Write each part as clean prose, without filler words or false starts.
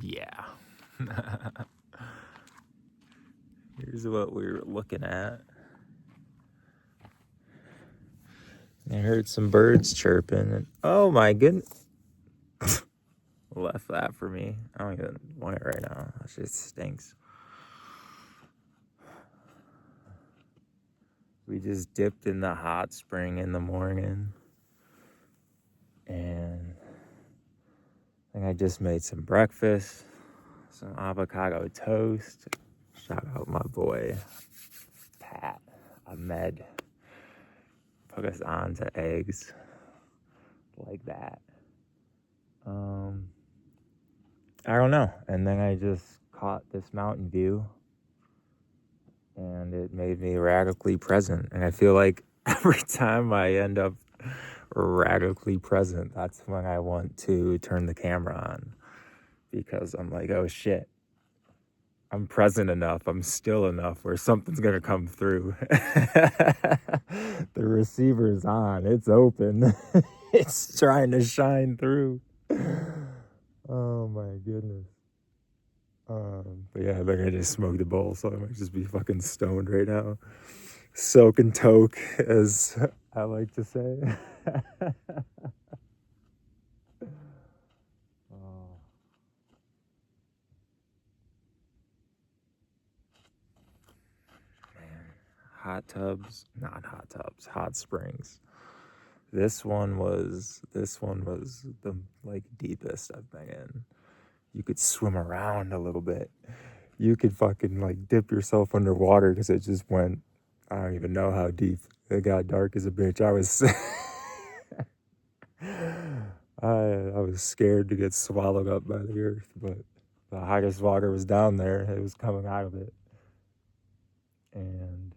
Yeah. Here's what we were looking at. I heard some birds chirping, and oh my goodness. Left that for me. I don't even want it right now. That shit stinks. We just dipped in the hot spring in the morning. And I think I just made some breakfast. Some avocado toast. Shout out my boy, Pat, Ahmed. Put us on to eggs. Like that. I don't know. And then I just caught this mountain view. And it made me radically present. And I feel like every time I end up radically present, that's when I want to turn the camera on. Because I'm like, oh shit. I'm present enough. I'm still enough where something's going to come through. The receiver's on. It's open. It's trying to shine through. Oh my goodness. But yeah, I think I just smoked a bowl, so I might just be fucking stoned right now. Soak and toke, as I like to say. Hot springs. This one was the like deepest I've been in. You could swim around a little bit. You could fucking like dip yourself underwater because it just went, I don't even know how deep. It got dark as a bitch. I was I was scared to get swallowed up by the earth, but the hottest water was down there. It was coming out of it. And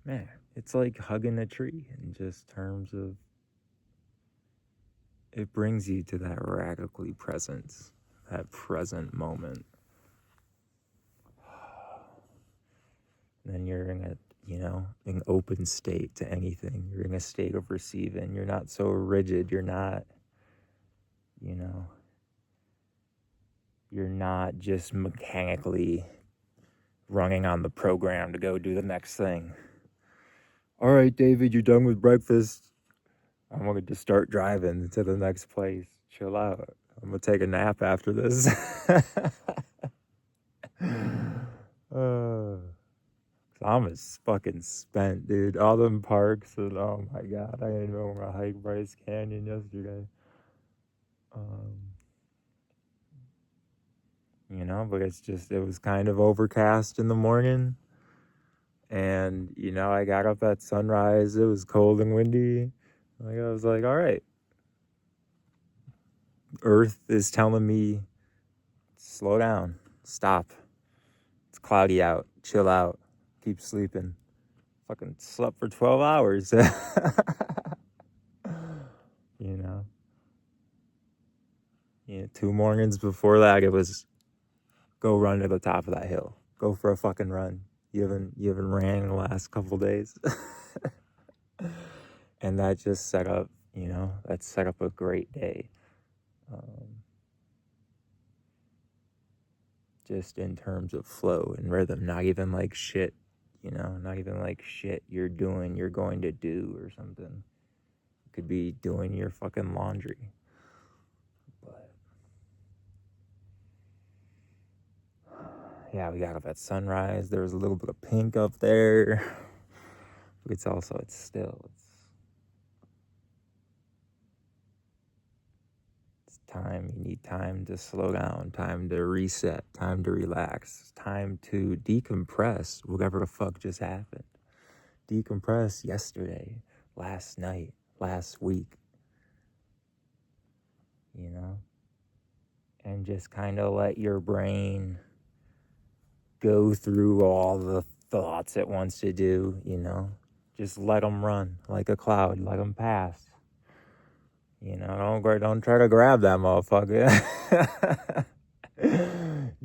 man, it's like hugging a tree in just terms of it brings you to that radically presence, that present moment. And then you're in an open state to anything. You're in a state of receiving. You're not so rigid. You're not just mechanically running on the program to go do the next thing. All right, David, you're done with breakfast. I'm going to start driving to the next place. Chill out. I'm going to take a nap after this. I'm as fucking spent, dude. All them parks and oh my god, I didn't even want to hike Bryce Canyon yesterday. But it was kind of overcast in the morning. And, I got up at sunrise. It was cold and windy. I was like, all right. Earth is telling me, slow down, stop. It's cloudy out, chill out, keep sleeping. Fucking slept for 12 hours. Two mornings before that, it was go run to the top of that hill. Go for a fucking run. You haven't ran in the last couple days. And that just set up, a great day. Just in terms of flow and rhythm, not even like shit, not even like shit you're going to do or something. You could be doing your fucking laundry. But yeah, we got up at sunrise. There was a little bit of pink up there. It's time. You need time to slow down, time to reset, time to relax, time to decompress whatever the fuck just happened. Decompress yesterday, last night, last week, and just kind of let your brain go through all the thoughts it wants to do, just let them run like a cloud, let them pass. Don't try to grab that motherfucker.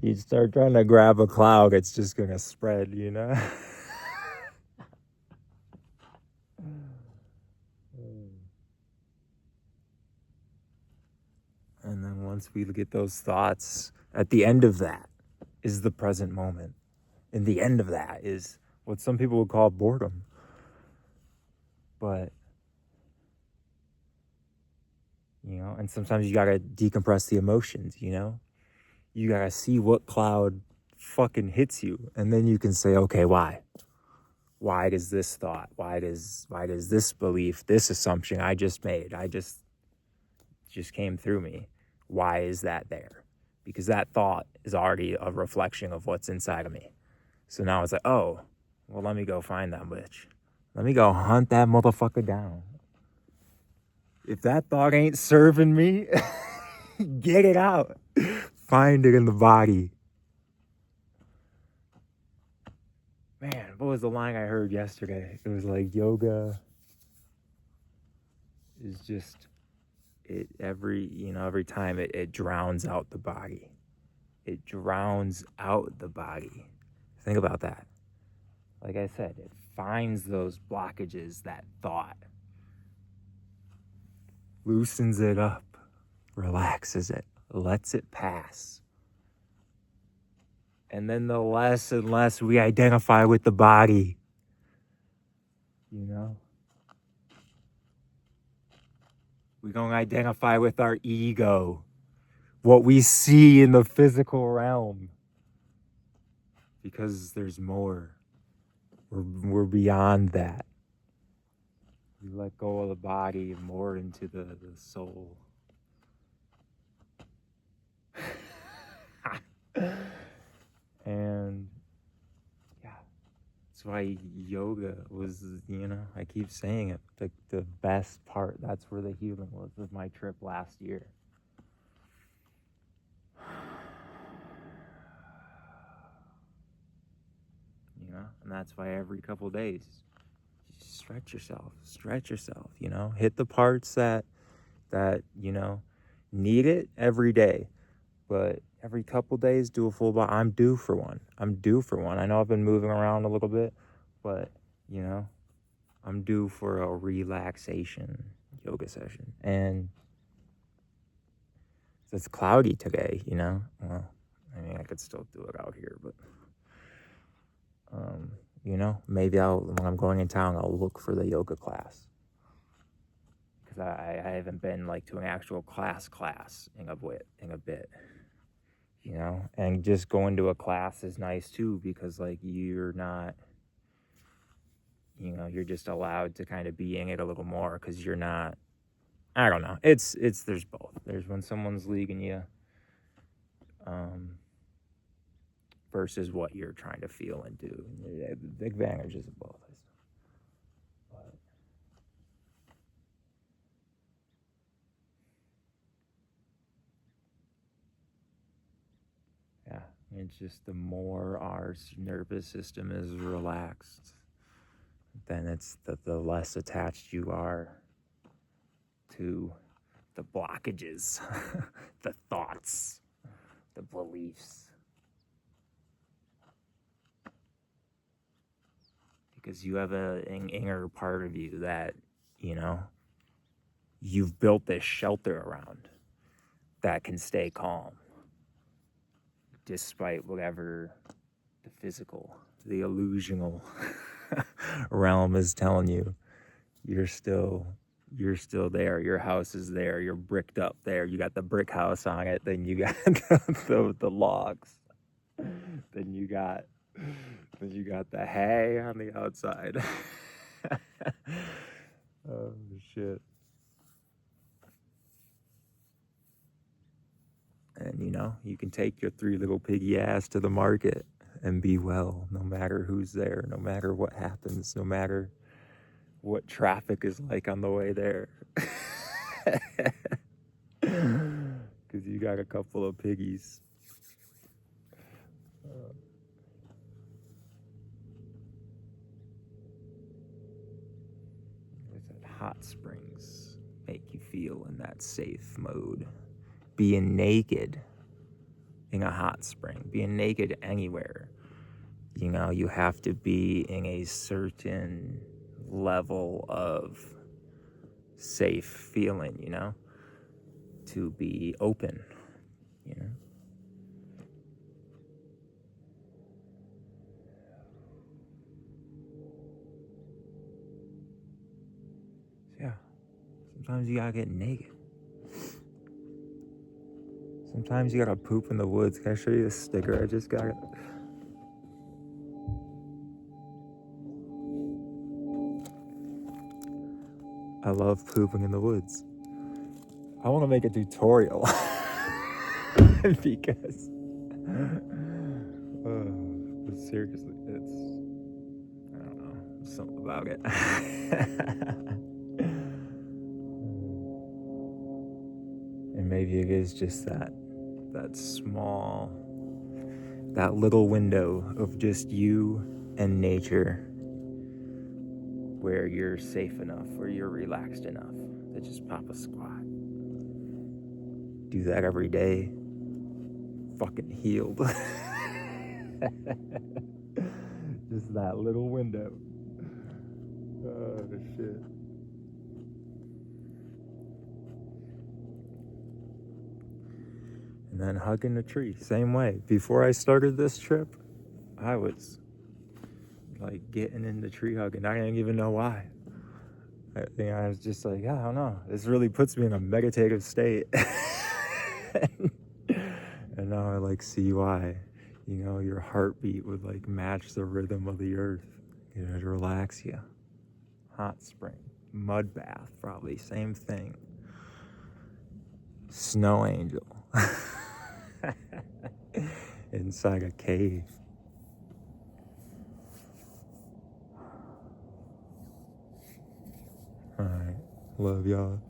You start trying to grab a cloud, it's just gonna spread, And then once we get those thoughts, at the end of that is the present moment. And the end of that is what some people would call boredom. But, and sometimes you gotta decompress the emotions, You gotta see what cloud fucking hits you. And then you can say, okay, why? Why does this thought, why does this belief, this assumption I just made, just came through me, why is that there? Because that thought is already a reflection of what's inside of me. So now it's like, oh, well, let me go find that bitch. Let me go hunt that motherfucker down. If that thought ain't serving me, get it out. Find it in the body. Man, what was the line I heard yesterday? It was like, yoga is just, every time it drowns out the body. It drowns out the body. Think about that. Like I said, it finds those blockages, that thought, loosens it up, relaxes it, lets it pass. And then the less and less we identify with the body, we don't identify with our ego, what we see in the physical realm, because there's more. We're beyond that. We let go of the body and more into the soul. And yeah, that's why yoga was, I keep saying it, the best part. That's where the healing was of my trip last year. And that's why every couple of days, stretch yourself, hit the parts that need it every day. But every couple days, do a full body. I'm due for one. I know I've been moving around a little bit, but, I'm due for a relaxation yoga session. And it's cloudy today, Well, I could still do it out here, but, maybe when I'm going in town, I'll look for the yoga class. Because I haven't been, to an actual class in a bit. And just going to a class is nice too, because you're not, you're just allowed to kind of be in it a little more, because you're not, I don't know. There's both. There's when someone's leading you, versus what you're trying to feel and do. The advantages of both. But yeah, it's just the more our nervous system is relaxed, then it's the less attached you are to the blockages, the thoughts, the beliefs. Because you have an inner part of you that, you've built this shelter around that can stay calm despite whatever the physical, the illusional realm is telling you. You're still there. Your house is there. You're bricked up there. You got the brick house on it. Then you got the logs. Then you got the hay on the outside. Oh shit. And you can take your 3 little piggy ass to the market and be well, no matter who's there, no matter what happens, no matter what traffic is like on the way there. Because you got a couple of piggies. Hot springs make you feel in that safe mode. Being naked in a hot spring, being naked anywhere, you have to be in a certain level of safe feeling, to be open, you know? So yeah, sometimes you gotta get naked. Sometimes you gotta poop in the woods. Can I show you this sticker I just got? I love pooping in the woods. I want to make a tutorial because but seriously, it's, I don't know, something about it. And maybe it is just that small, that little window of just you and nature where you're safe enough, where you're relaxed enough to just pop a squat. Do that every day. Fucking healed. Just that little window. Oh, shit. And then hugging the tree, same way. Before I started this trip, I was like getting into tree hugging. I didn't even know why. I think I was just like, yeah, I don't know. This really puts me in a meditative state. And now I like see why. You know, your heartbeat would like match the rhythm of the earth. You know, to relax you. Hot spring, mud bath, probably same thing. Snow angel. Inside a cave. Alright, love y'all.